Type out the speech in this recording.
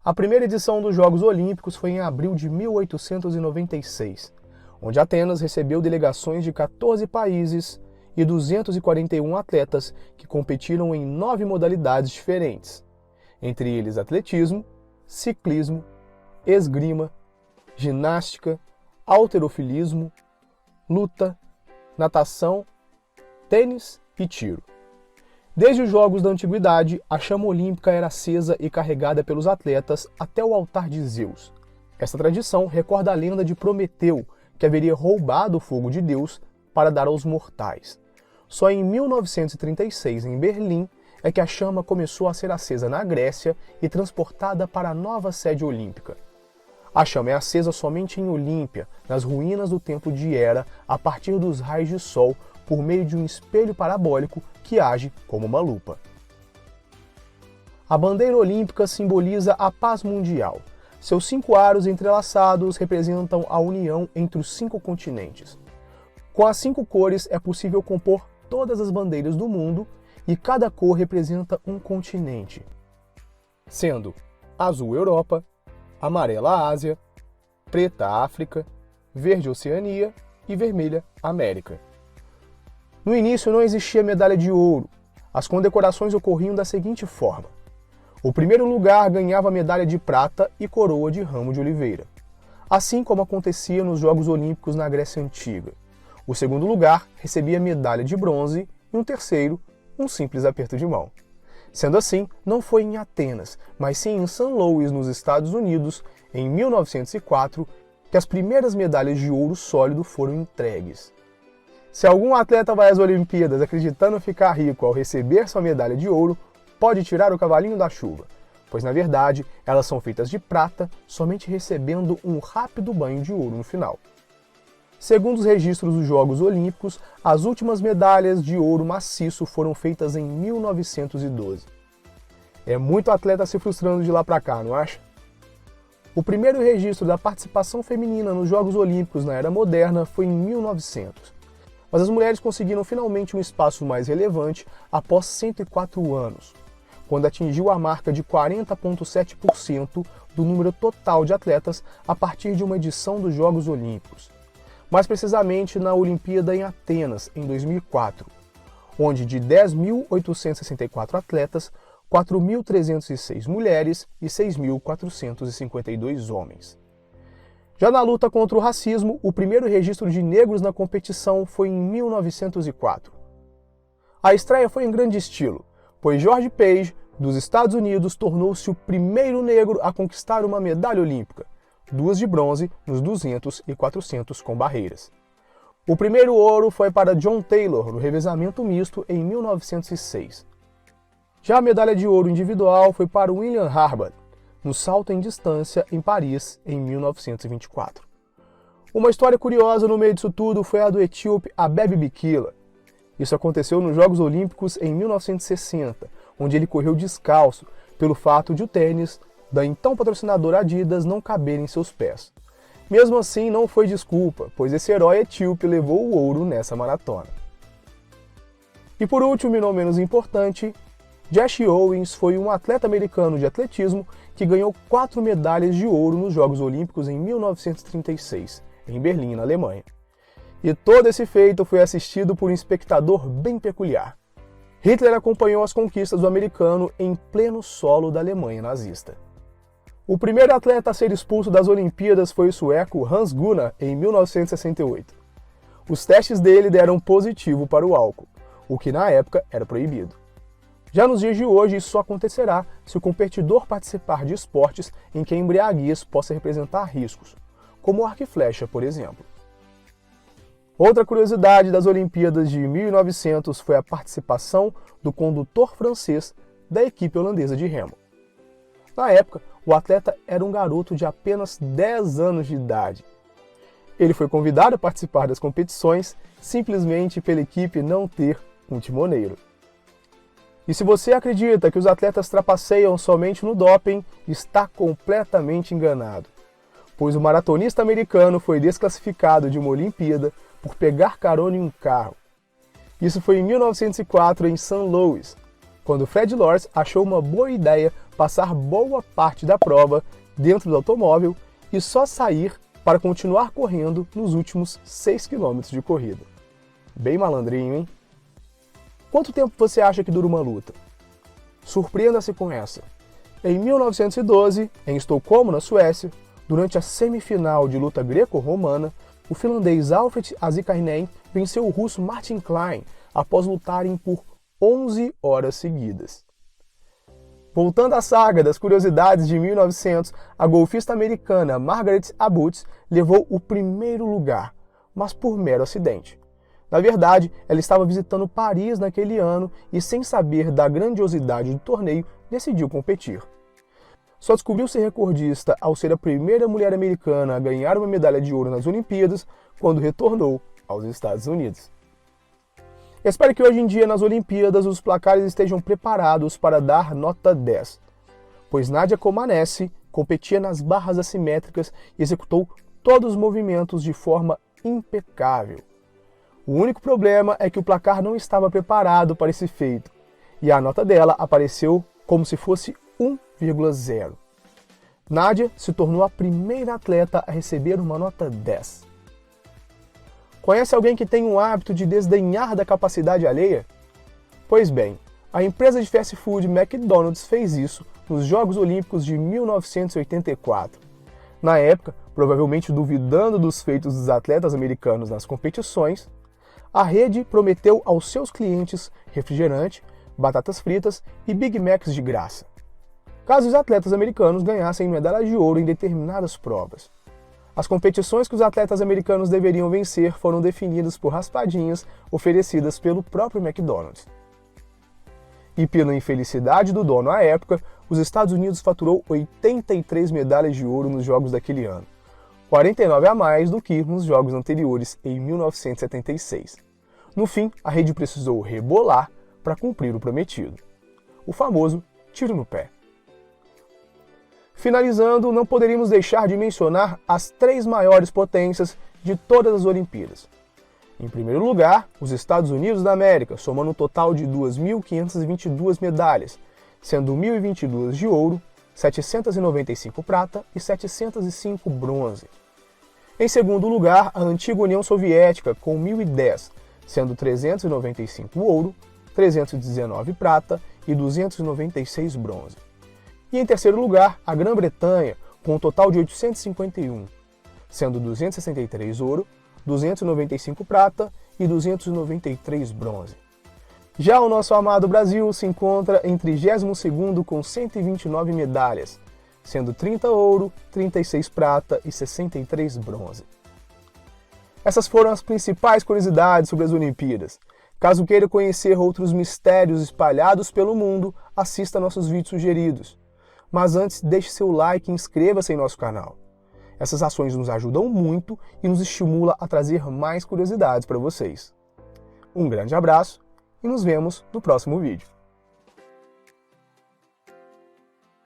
A primeira edição dos Jogos Olímpicos foi em abril de 1896, onde Atenas recebeu delegações de 14 países e 241 atletas que competiram em 9 modalidades diferentes, entre eles atletismo, ciclismo, esgrima, ginástica, halterofilismo, luta, natação, tênis e tiro. Desde os Jogos da Antiguidade, a chama olímpica era acesa e carregada pelos atletas até o altar de Zeus. Essa tradição recorda a lenda de Prometeu, que haveria roubado o fogo de Deus para dar aos mortais. Só em 1936, em Berlim, é que a chama começou a ser acesa na Grécia e transportada para a nova sede olímpica. A chama é acesa somente em Olímpia, nas ruínas do templo de Hera, a partir dos raios de sol, por meio de um espelho parabólico que age como uma lupa. A bandeira olímpica simboliza a paz mundial. Seus 5 aros entrelaçados representam a união entre os 5 continentes. Com as 5 cores é possível compor todas as bandeiras do mundo e cada cor representa um continente, sendo azul Europa, amarela Ásia, preta África, verde Oceania e vermelha América. No início não existia medalha de ouro. As condecorações ocorriam da seguinte forma: o primeiro lugar ganhava medalha de prata e coroa de ramo de oliveira, assim como acontecia nos Jogos Olímpicos na Grécia Antiga. O segundo lugar recebia medalha de bronze e um terceiro, um simples aperto de mão. Sendo assim, não foi em Atenas, mas sim em St. Louis, nos Estados Unidos, em 1904, que as primeiras medalhas de ouro sólido foram entregues. Se algum atleta vai às Olimpíadas acreditando ficar rico ao receber sua medalha de ouro, pode tirar o cavalinho da chuva, pois na verdade elas são feitas de prata, somente recebendo um rápido banho de ouro no final. Segundo os registros dos Jogos Olímpicos, as últimas medalhas de ouro maciço foram feitas em 1912. É muito atleta se frustrando de lá pra cá, não acha? O primeiro registro da participação feminina nos Jogos Olímpicos na Era Moderna foi em 1900. Mas as mulheres conseguiram finalmente um espaço mais relevante após 104 anos, quando atingiu a marca de 40,7% do número total de atletas a partir de uma edição dos Jogos Olímpicos. Mais precisamente na Olimpíada em Atenas, em 2004, onde de 10.864 atletas, 4.306 mulheres e 6.452 homens. Já na luta contra o racismo, o primeiro registro de negros na competição foi em 1904. A estreia foi em grande estilo, pois George Page, dos Estados Unidos, tornou-se o primeiro negro a conquistar uma medalha olímpica, 2 de bronze nos 200 e 400 com barreiras. O primeiro ouro foi para John Taylor, no revezamento misto, em 1906. Já a medalha de ouro individual foi para William Harbert, no salto em distância em Paris, em 1924. Uma história curiosa no meio disso tudo foi a do etíope Abebe Bikila. Isso aconteceu nos Jogos Olímpicos em 1960, onde ele correu descalço, pelo fato de o tênis da então patrocinadora Adidas não caber em seus pés. Mesmo assim, não foi desculpa, pois esse herói etíope levou o ouro nessa maratona. E por último, e não menos importante, Jesse Owens foi um atleta americano de atletismo que ganhou 4 medalhas de ouro nos Jogos Olímpicos em 1936, em Berlim, na Alemanha. E todo esse feito foi assistido por um espectador bem peculiar. Hitler acompanhou as conquistas do americano em pleno solo da Alemanha nazista. O primeiro atleta a ser expulso das Olimpíadas foi o sueco Hans Gunnar, em 1968. Os testes dele deram positivo para o álcool, o que na época era proibido. Já nos dias de hoje, isso só acontecerá se o competidor participar de esportes em que a embriaguez possa representar riscos, como o arco e flecha, por exemplo. Outra curiosidade das Olimpíadas de 1900 foi a participação do condutor francês da equipe holandesa de remo. Na época, o atleta era um garoto de apenas 10 anos de idade. Ele foi convidado a participar das competições simplesmente pela equipe não ter um timoneiro. E se você acredita que os atletas trapaceiam somente no doping, está completamente enganado, pois o maratonista americano foi desclassificado de uma Olimpíada por pegar carona em um carro. Isso foi em 1904 em St. Louis, quando Fred Lorz achou uma boa ideia passar boa parte da prova dentro do automóvel e só sair para continuar correndo nos últimos 6 km de corrida. Bem malandrinho, hein? Quanto tempo você acha que dura uma luta? Surpreenda-se com essa. Em 1912, em Estocolmo, na Suécia, durante a semifinal de luta greco-romana, o finlandês Alfred Azikainen venceu o russo Martin Klein após lutarem por 11 horas seguidas. Voltando à saga das curiosidades de 1900, a golfista americana Margaret Abut levou o primeiro lugar, mas por mero acidente. Na verdade, ela estava visitando Paris naquele ano e, sem saber da grandiosidade do torneio, decidiu competir. Só descobriu ser recordista ao ser a primeira mulher americana a ganhar uma medalha de ouro nas Olimpíadas quando retornou aos Estados Unidos. Espero que hoje em dia nas Olimpíadas os placares estejam preparados para dar nota 10, pois Nadia Comaneci competia nas barras assimétricas e executou todos os movimentos de forma impecável. O único problema é que o placar não estava preparado para esse feito, e a nota dela apareceu como se fosse 1,0. Nadia se tornou a primeira atleta a receber uma nota 10. Conhece alguém que tem o hábito de desdenhar da capacidade alheia? Pois bem, a empresa de fast food McDonald's fez isso nos Jogos Olímpicos de 1984. Na época, provavelmente duvidando dos feitos dos atletas americanos nas competições, a rede prometeu aos seus clientes refrigerante, batatas fritas e Big Macs de graça, caso os atletas americanos ganhassem medalha de ouro em determinadas provas. As competições que os atletas americanos deveriam vencer foram definidas por raspadinhas oferecidas pelo próprio McDonald's. E pela infelicidade do dono à época, os Estados Unidos faturou 83 medalhas de ouro nos Jogos daquele ano, 49 a mais do que nos Jogos anteriores em 1976. No fim, a rede precisou rebolar para cumprir o prometido. O famoso tiro no pé. Finalizando, não poderíamos deixar de mencionar as 3 maiores potências de todas as Olimpíadas. Em primeiro lugar, os Estados Unidos da América, somando um total de 2.522 medalhas, sendo 1.022 de ouro, 795 prata e 705 bronze. Em segundo lugar, a antiga União Soviética, com 1.010, sendo 395 ouro, 319 prata e 296 bronze. E em terceiro lugar, a Grã-Bretanha, com um total de 851, sendo 263 ouro, 295 prata e 293 bronze. Já o nosso amado Brasil se encontra em 32º com 129 medalhas, sendo 30 ouro, 36 prata e 63 bronze. Essas foram as principais curiosidades sobre as Olimpíadas. Caso queira conhecer outros mistérios espalhados pelo mundo, assista nossos vídeos sugeridos. Mas antes, deixe seu like e inscreva-se em nosso canal. Essas ações nos ajudam muito e nos estimulam a trazer mais curiosidades para vocês. Um grande abraço e nos vemos no próximo vídeo.